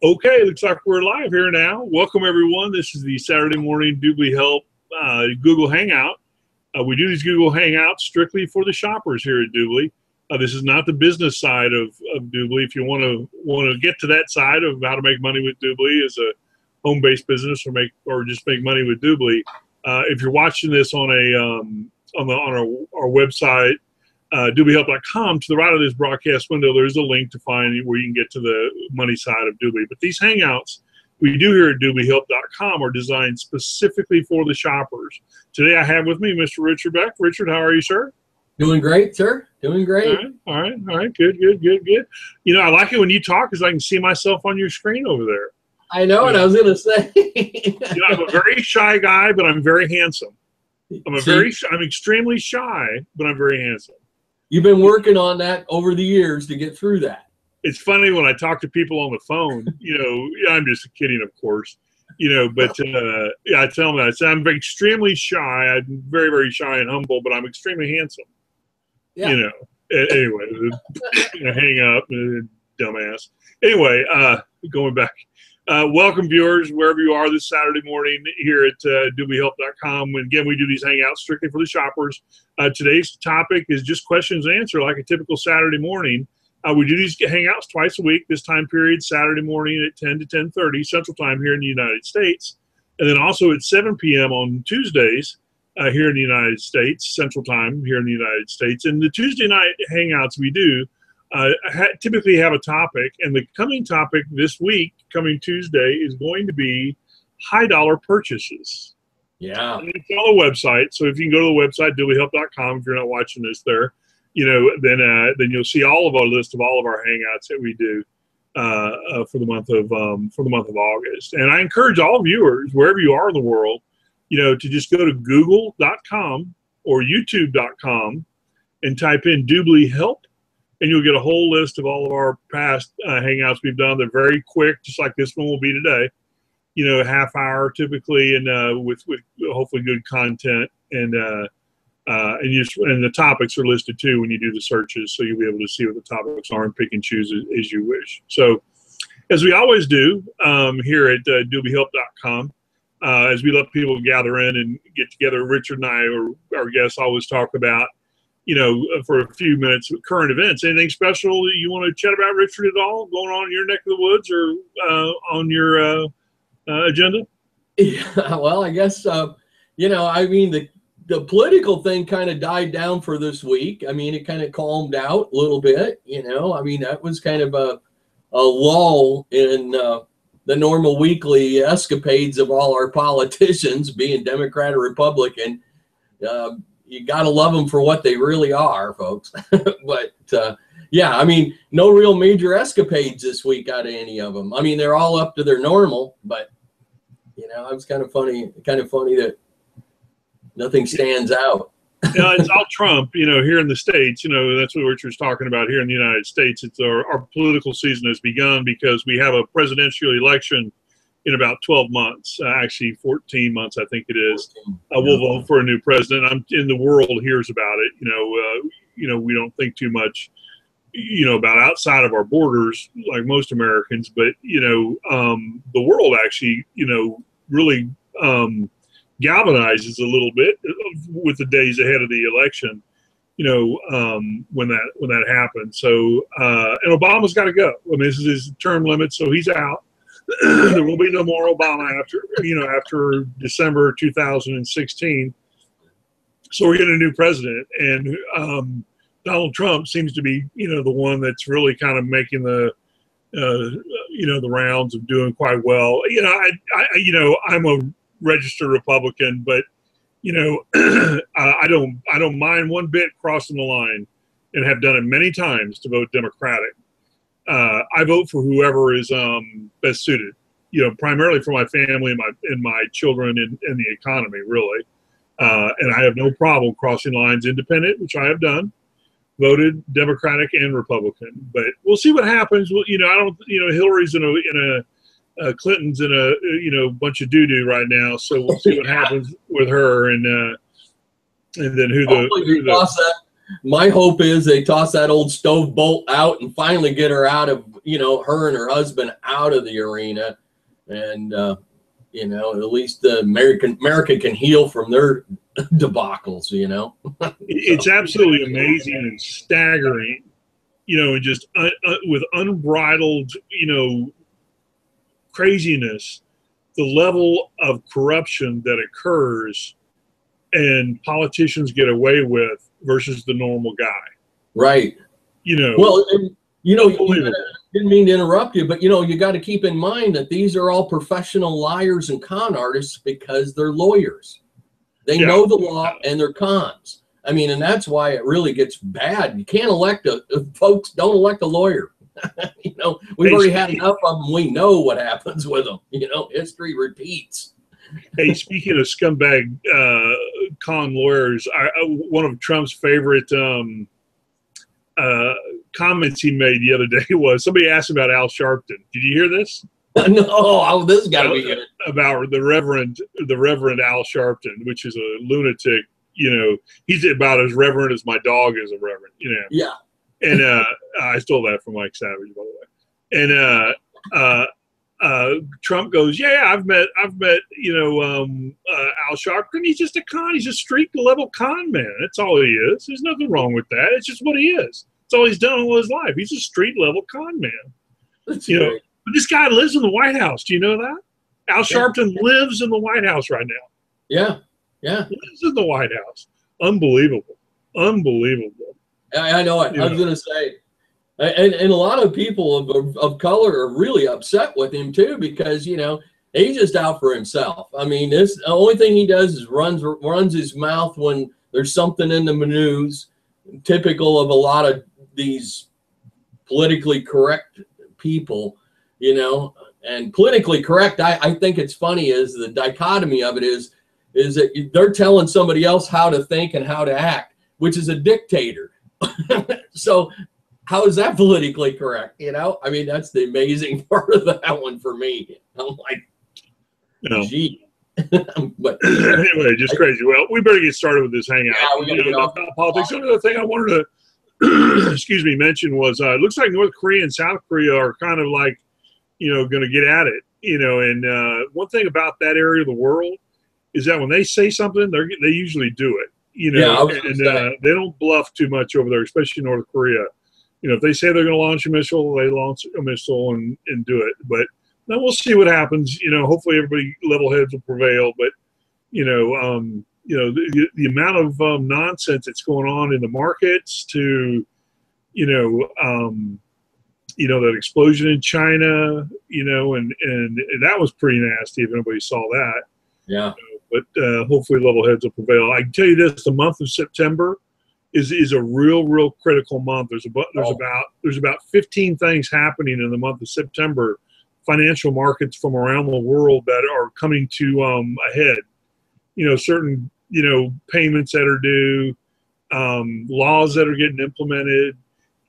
Okay, looks like we're live here now. Welcome, everyone. This is the Saturday morning DubLiHelp Google Hangout. We do these Google Hangouts strictly for the shoppers here at DubLi. This is not the business side of DubLi. If you want to get to that side of how to make money with DubLi as a home-based business, or just make money with DubLi, if you're watching this on our website, DubLiHelp.com, to the right of this broadcast window, there's a link to find where you can get to the money side of DubLi. But these hangouts we do here at DubLiHelp.com are designed specifically for the shoppers. Today I have with me Mr. Richard Beck. Richard, how are you, sir? Doing great, sir. Doing great. All right. Good. You know, I like it when you talk because I can see myself on your screen over there. I know what I was going to say. You know, I'm a very shy guy, but I'm very handsome. I'm extremely shy, but I'm very handsome. You've been working on that over the years to get through that. It's funny when I talk to people on the phone, you know, I'm just kidding, of course, you know, but yeah, I tell them that. I say I'm extremely shy. I'm very, very shy and humble, but I'm extremely handsome. Yeah. You know, anyway, hang up, dumbass. Anyway, going back. Welcome, viewers, wherever you are this Saturday morning here at DubLiHelp.com. And again, we do these hangouts strictly for the shoppers. Today's topic is just questions and answers, like a typical Saturday morning. We do these hangouts twice a week, this time period, Saturday morning at 10 to 10:30 Central Time here in the United States. And then also at 7 p.m. on Tuesdays here in the United States, Central Time here in the United States. And the Tuesday night hangouts we do typically have a topic, and the coming topic this week, coming Tuesday, is going to be high dollar purchases. Yeah. And it's on the website, so if you can go to the website, DubLiHelp.com, if you're not watching this there, you know, then you'll see all of our list of all of our hangouts that we do for the month of August. And I encourage all viewers, wherever you are in the world, you know, to just go to Google.com or YouTube.com and type in DubLiHelp. And you'll get a whole list of all of our past hangouts we've done. They're very quick, just like this one will be today. You know, a half hour typically, and with hopefully good content. And the topics are listed too when you do the searches, so you'll be able to see what the topics are and pick and choose as you wish. So, as we always do here at DubLiHelp.com, as we let people gather in and get together, Richard and I, or our guests, always talk about, you know, for a few minutes, current events. Anything special that you want to chat about, Richard, at all going on in your neck of the woods or on your agenda? Yeah, well, I guess, you know, I mean, the political thing kind of died down for this week. I mean, it kind of calmed out a little bit, you know. I mean, that was kind of a lull in the normal weekly escapades of all our politicians, being Democrat or Republican. You got to love them for what they really are, folks. But, yeah, I mean, no real major escapades this week out of any of them. I mean, they're all up to their normal, but, you know, it was kind of funny that nothing stands out. Yeah, it's all Trump, you know, here in the States. You know, that's what Richard's talking about here in the United States. It's our political season has begun because we have a presidential election in about 12 months, actually 14 months, I think it is. We'll vote for a new president. In the world hears about it. You know, we don't think too much, you know, about outside of our borders like most Americans, but, you know, the world actually, you know, really galvanizes a little bit with the days ahead of the election, you know, when that happens. So, and Obama's got to go. I mean, this is his term limit, so he's out. There will be no more Obama after December 2016. So we're getting a new president, and Donald Trump seems to be, you know, the one that's really kind of making the, you know, the rounds of doing quite well. You know, I'm a registered Republican, but, you know, I don't mind one bit crossing the line, and have done it many times to vote Democratic. I vote for whoever is best suited, you know, primarily for my family and my children and the economy, really. And I have no problem crossing lines independent, which I have done, voted Democratic and Republican. But we'll see what happens. Well, you know, Hillary's in a Clinton's in a, you know, bunch of doo-doo right now. So we'll see what happens with her, and then who the my hope is they toss that old stove bolt out and finally get her out of, her and her husband out of the arena. And, at least America can heal from their debacles, It's absolutely amazing and staggering, and just with unbridled, craziness, the level of corruption that occurs and politicians get away with versus the normal guy. Right. Well, and, didn't mean to interrupt you, but you got to keep in mind that these are all professional liars and con artists because they're lawyers. They know the law and they're cons. I mean, and that's why it really gets bad. You can't elect folks don't elect a lawyer. We've already had enough of them. We know what happens with them. History repeats. Hey, speaking of scumbag con lawyers, one of Trump's favorite comments he made the other day was somebody asked about Al Sharpton. Did you hear this? No, this has got to be good. About the Reverend Al Sharpton, which is a lunatic. He's about as reverend as my dog is a reverend. Yeah. And I stole that from Mike Savage, by the way. And Trump goes, "Yeah, I've met Al Sharpton. He's just a con. He's a street level con man. That's all he is. There's nothing wrong with that. It's just what he is. It's all he's done all his life. He's a street level con man. That's great. But this guy lives in the White House. Do you know that? Al Sharpton lives in the White House right now. Yeah. He lives in the White House. Unbelievable. I know it. I was going to say, and a lot of people of color are really upset with him too, because he's just out for himself. I mean, the only thing he does is runs his mouth when there's something in the news, typical of a lot of these politically correct people, and politically correct. I think it's funny is the dichotomy of it is that they're telling somebody else how to think and how to act, which is a dictator. So how is that politically correct? I mean, that's the amazing part of that one for me. I'm like, gee. But anyway, just crazy. Well, we better get started with this hangout. Yeah, we gotta get off politics. Another thing I wanted to mention was it looks like North Korea and South Korea are kind of like, going to get at it. And one thing about that area of the world is that when they say something, they usually do it. And they don't bluff too much over there, especially North Korea. If they say they're going to launch a missile, they launch a missile and do it. But then we'll see what happens. Hopefully everybody level heads will prevail. But the amount of nonsense that's going on in the markets to, that explosion in China, and that was pretty nasty if anybody saw that. Yeah. But hopefully level heads will prevail. I can tell you this: the month of September is a real critical month. There's about 15 things happening in the month of September. Financial markets from around the world that are coming to a head. Certain payments that are due, laws that are getting implemented.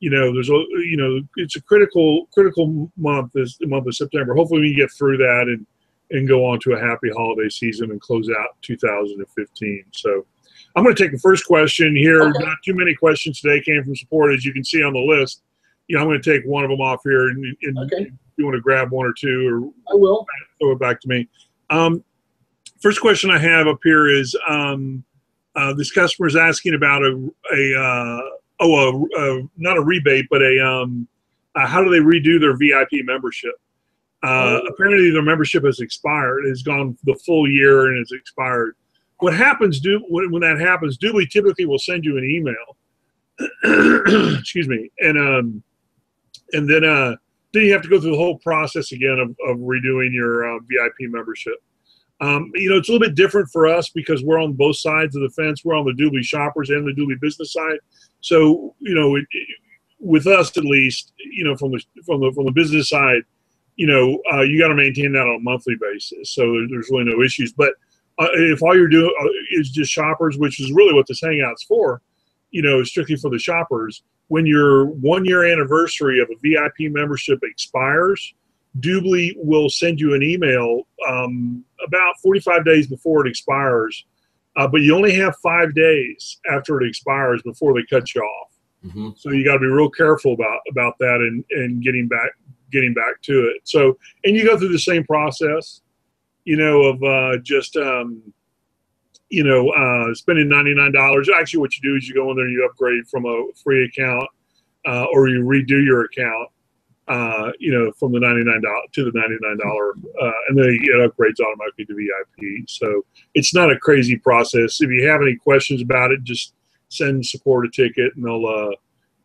It's a critical month. This the month of September. Hopefully we can get through that and go on to a happy holiday season and close out 2015. So I'm going to take the first question here. Okay. Not too many questions today came from support, as you can see on the list. I'm going to take one of them off here, and okay. if you want to grab one or two, or I will throw it back to me. First question I have up here is this customer is asking about not a rebate, but how do they redo their VIP membership? Apparently their membership has expired. It's gone the full year and it's expired. What happens when that happens, DubLi typically will send you an email. Excuse me. And then you have to go through the whole process again of redoing your VIP membership. It's a little bit different for us because we're on both sides of the fence. We're on the DubLi shoppers and the DubLi business side. So, with us at least, from the business side, you got to maintain that on a monthly basis. So there's really no issues. But if all you're doing is just shoppers, which is really what this hangout's for, strictly for the shoppers, when your 1 year anniversary of a VIP membership expires, DubLi will send you an email about 45 days before it expires but you only have 5 days after it expires before they cut you off. Mm-hmm. So you got to be real careful about that and getting back to it. So, and you go through the same process, of spending $99. Actually, what you do is you go in there and you upgrade from a free account, or you redo your account, from the $99 to the $99, and then it upgrades automatically to VIP. So it's not a crazy process. If you have any questions about it, just send support a ticket, and they'll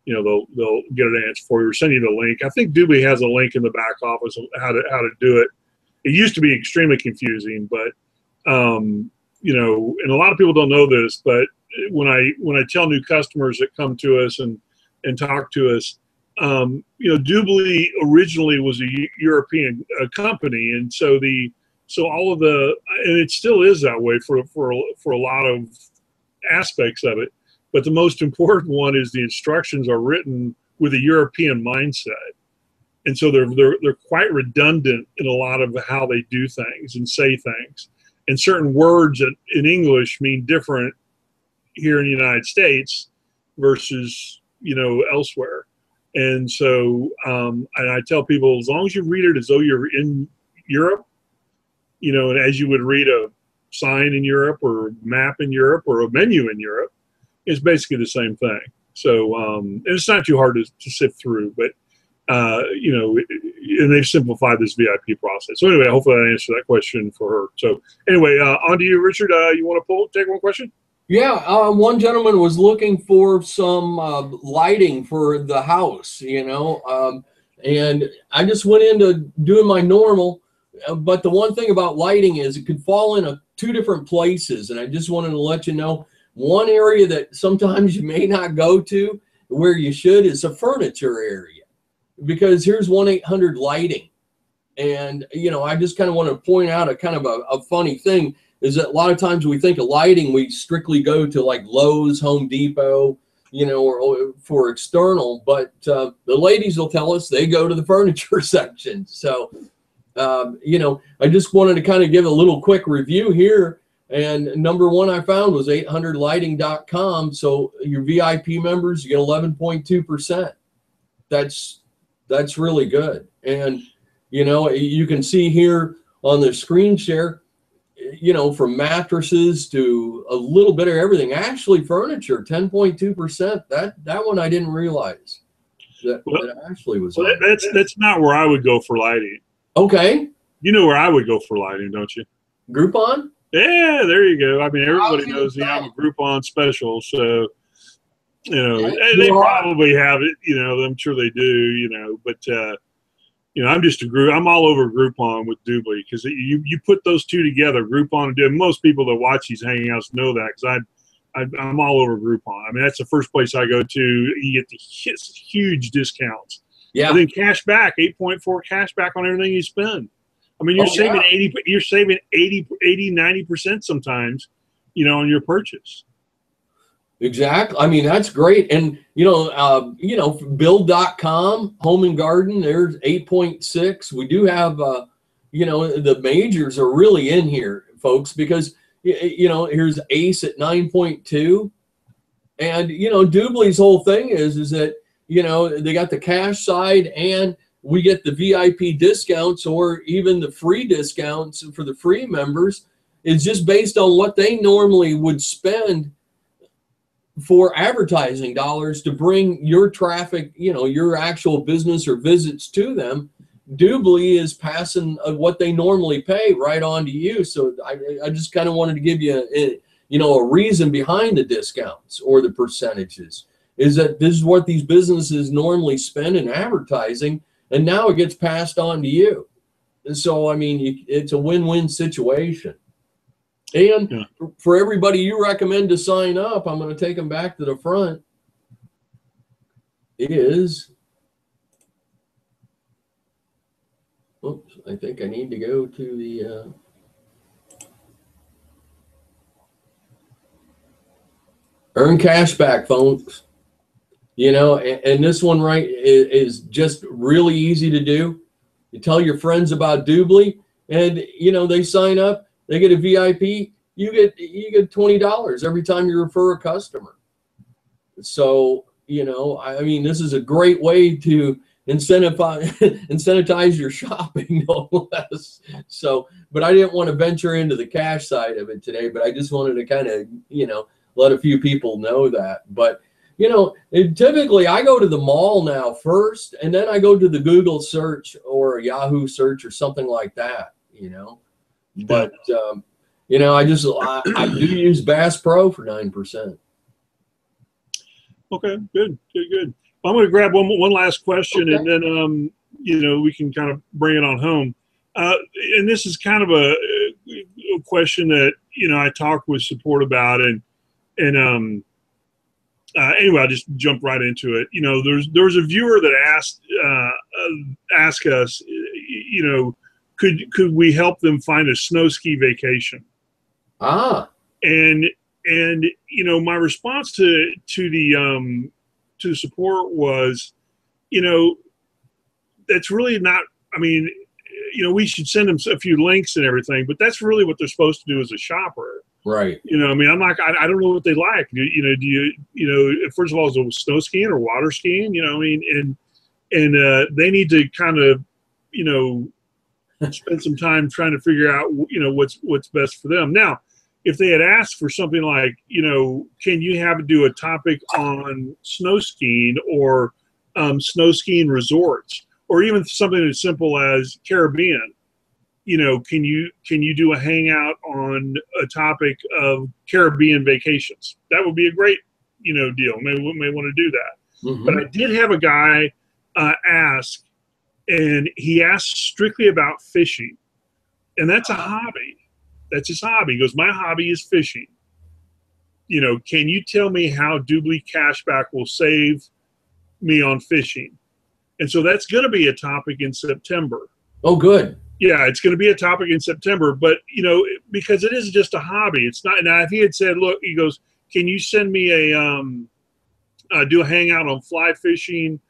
get an answer for you or send you the link. I think DubLi has a link in the back office of how to do it. It used to be extremely confusing, but and a lot of people don't know this, but when I tell new customers that come to us and talk to us, DubLi originally was a European company, and so all of and it still is that way for a lot of aspects of it. But the most important one is the instructions are written with a European mindset, and so they're quite redundant in a lot of how they do things and say things. And certain words in English mean different here in the United States versus elsewhere. And so and I tell people, as long as you read it as though you're in Europe, and as you would read a sign in Europe or a map in Europe or a menu in Europe, it's basically the same thing. So and it's not too hard to sift through, but and they've simplified this VIP process. So anyway, hopefully I answered that question for her. So anyway, on to you, Richard. You want to take one question? Yeah, one gentleman was looking for some lighting for the house, and I just went into doing my normal. But the one thing about lighting is it could fall in two different places, and I just wanted to let you know one area that sometimes you may not go to where you should is a furniture area, because here's 1-800 lighting, and I just kind of want to point out a kind of a funny thing. Is that a lot of times we think of lighting, we strictly go to like Lowe's, Home Depot, or for external, but the ladies will tell us they go to the furniture section. So, I just wanted to kind of give a little quick review here. And number one I found was 800lighting.com. So your VIP members, you get 11.2%. That's really good. And, you can see here on the screen share, from mattresses to a little bit of everything. Actually, furniture, 10.2%. That one I didn't realize that actually was. Well, that's not where I would go for lighting. Okay. You know where I would go for lighting, don't you? Groupon? Yeah, there you go. I mean, everybody knows I'm a Groupon special, so they probably have it. I'm sure they do. But. I'm all over Groupon with DubLi, because you put those two together, Groupon and DubLi. Most people that watch these hangouts know that, because I'm all over Groupon. I mean, that's the first place I go to. You get the huge discounts. Yeah. And then cash back, 8.4 cash back on everything you spend. I mean, you're saving 80, 90% sometimes, on your purchase. Exactly. I mean, that's great. And, build.com, home and garden, there's 8.6. We do have, the majors are really in here, folks, because, here's Ace at 9.2. And, DubLi's whole thing is that, they got the cash side, and we get the VIP discounts, or even the free discounts for the free members. It's just based on what they normally would spend for advertising dollars to bring your traffic, your actual business or visits to them. DubLi is passing what they normally pay right on to you. So I just kind of wanted to give you a reason behind the discounts or the percentages, is that this is what these businesses normally spend in advertising, and now it gets passed on to you. And so, I mean, it's a win-win situation. And for everybody you recommend to sign up, I'm going to take them back to the front, is, oops, I think I need to go to the, earn cash back, folks. And this one is just really easy to do. You tell your friends about DubLi, and, they sign up. They get a VIP. you get $20 every time you refer a customer. So, you know, I mean, this is a great way to incentivize your shopping, no less. So, but I didn't want to venture into the cash side of it today, but I just wanted to kind of, you know, let a few people know that. But, you know, typically I go to the mall now first, and then I go to the Google search or a Yahoo search or something like that, you know. But, you know, I do use Bass Pro for 9%. Okay, good. I'm going to grab one last question, Okay. and then you know, we can kind of bring it on home. And this is kind of a question that, you know, I talked with support about, and anyway, I'll just jump right into it. You know, there's a viewer that asked us, you know, could we help them find a snow ski vacation? And you know, my response to the support was, you know, that's really not, I mean, you know, we should send them a few links and everything, but that's really what they're supposed to do as a shopper. Right. You know, I mean, I don't know what they like. You know, you know, first of all, is it snow skiing or water skiing? You know, I mean, and they need to kind of, you know, spend some time trying to figure out, you know, what's best for them. Now, if they had asked for something like, you know, can you do a topic on snow skiing or snow skiing resorts, or even something as simple as Caribbean, you know, can you do a hangout on a topic of Caribbean vacations? That would be a great, you know, deal. We may want to do that. Mm-hmm. But I did have a guy ask, and he asked strictly about fishing, and that's a hobby. That's his hobby. He goes, my hobby is fishing. You know, can you tell me how DubLi cashback will save me on fishing? And so that's going to be a topic in September. Oh, good. Yeah, it's going to be a topic in September. But, you know, because it is just a hobby. It's not. Now, if he had said, look, he goes, can you send me do a hangout on fly fishing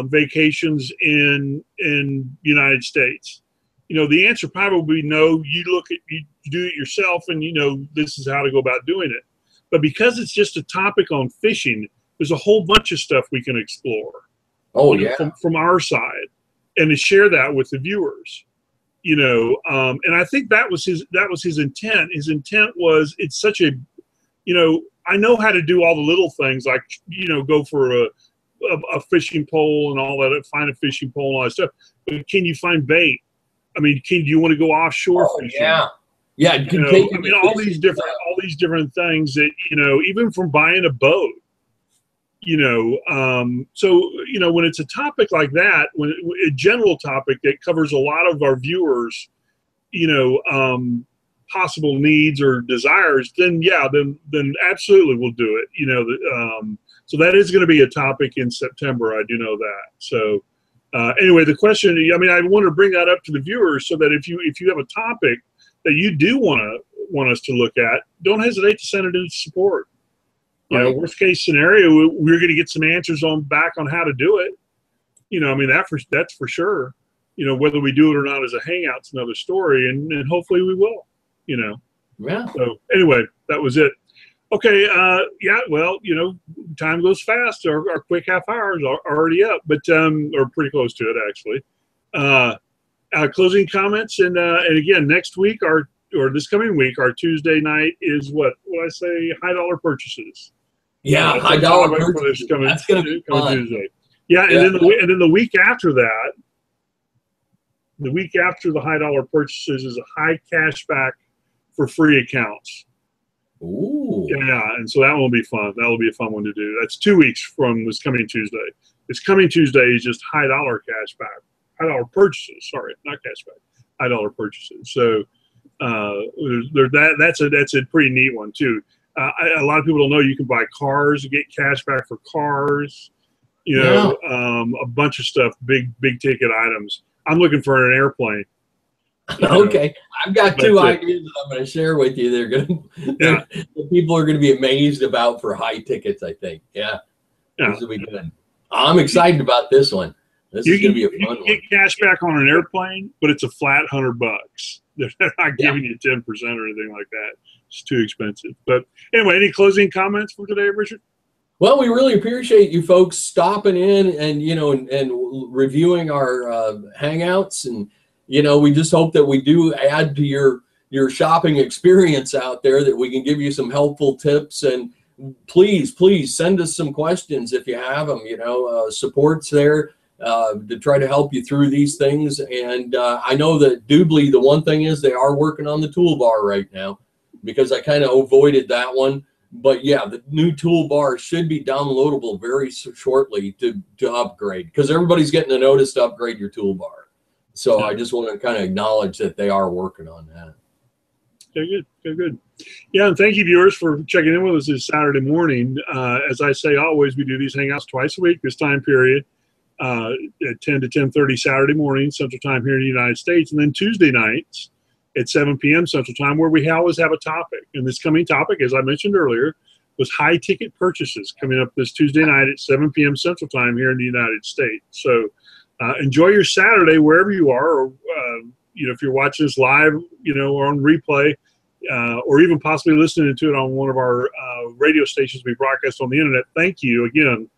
vacations in United States? You know, the answer probably would be no. You do it yourself, and you know this is how to go about doing it. But because it's just a topic on fishing, there's a whole bunch of stuff we can explore. Oh, yeah. From our side, and to share that with the viewers. You know, and I think that was his intent. His intent was, it's such a, you know, I know how to do all the little things, like, you know, go for a fishing pole and all that, find a fishing pole and all that stuff. But can you find bait? I mean, do you want to go offshore fishing? Yeah. Yeah. You know, I mean, all these different things that, you know, even from buying a boat, you know, so, you know, when it's a topic like that, when a general topic that covers a lot of our viewers, you know, possible needs or desires, then yeah, then absolutely we'll do it. You know, so that is going to be a topic in September. I do know that. So anyway, the question, I mean, I want to bring that up to the viewers so that if you have a topic that you do want us to look at, don't hesitate to send it into support. You know, worst case scenario, we're going to get some answers back on how to do it. You know, I mean, that's for sure. You know, whether we do it or not as a hangout's another story, and hopefully we will. You know. Yeah. So anyway, that was it. Okay. Yeah. Well, you know, time goes fast. Our quick half hours are already up, but or pretty close to it actually. Closing comments, and again, next week or this coming week, our Tuesday night is what I say, high dollar purchases. Yeah, high dollar purchases. That's going to be fun. Tuesday. Yeah, and then the week after that, the week after the high dollar purchases is a high cashback for free accounts. Ooh. Yeah, and so that will be fun. That will be a fun one to do. That's 2 weeks from this coming Tuesday. This coming Tuesday is just high dollar cashback, high dollar purchases. Sorry, not cashback, high dollar purchases. So that's a pretty neat one too. A lot of people don't know you can buy cars, get cash back for cars, you know, a bunch of stuff, big ticket items. I'm looking for an airplane. Okay, I've got two ideas that I'm going to share with you. That people are going to be amazed about for high tickets, I think. Yeah. This will be good. I'm excited about this one. This is going to be a You fun can one. get cash back on an airplane, but it's a flat $100. They're not giving you 10% or anything like that. It's too expensive. But anyway, any closing comments for today, Richard? Well, we really appreciate you folks stopping in and, you know, and reviewing our Hangouts. And, you know, we just hope that we do add to your shopping experience out there, that we can give you some helpful tips. And please send us some questions if you have them. You know, support's there to try to help you through these things. And I know that DubLi, the one thing is they are working on the toolbar right now, because I kind of avoided that one. But yeah, the new toolbar should be downloadable very shortly to upgrade, because everybody's getting a notice to upgrade your toolbar. So I just want to kind of acknowledge that they are working on that. Okay, good. Okay, good. Yeah, and thank you, viewers, for checking in with us this Saturday morning. As I say always, we do these Hangouts twice a week, this time period, at 10 to 10:30 Saturday morning, Central Time here in the United States, and then Tuesday nights at 7 p.m. Central Time, where we always have a topic. And this coming topic, as I mentioned earlier, was high-ticket purchases, coming up this Tuesday night at 7 p.m. Central Time here in the United States. So enjoy your Saturday wherever you are, or you know, if you're watching this live, you know, or on replay, or even possibly listening to it on one of our radio stations we broadcast on the internet. Thank you again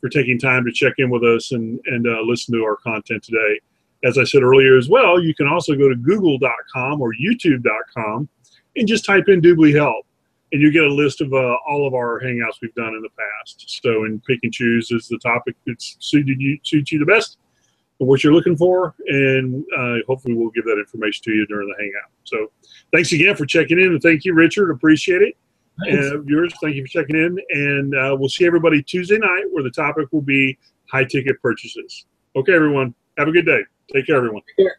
for taking time to check in with us and listen to our content today. As I said earlier as well, you can also go to google.com or youtube.com and just type in DubLiHelp, and you get a list of all of our Hangouts we've done in the past. So, and pick and choose is the topic that suits you the best and what you're looking for, and hopefully we'll give that information to you during the Hangout. So thanks again for checking in, and thank you, Richard. Appreciate it. And viewers, thank you for checking in, and we'll see everybody Tuesday night, where the topic will be high-ticket purchases. Okay, everyone. Have a good day. Take care, everyone. Take care.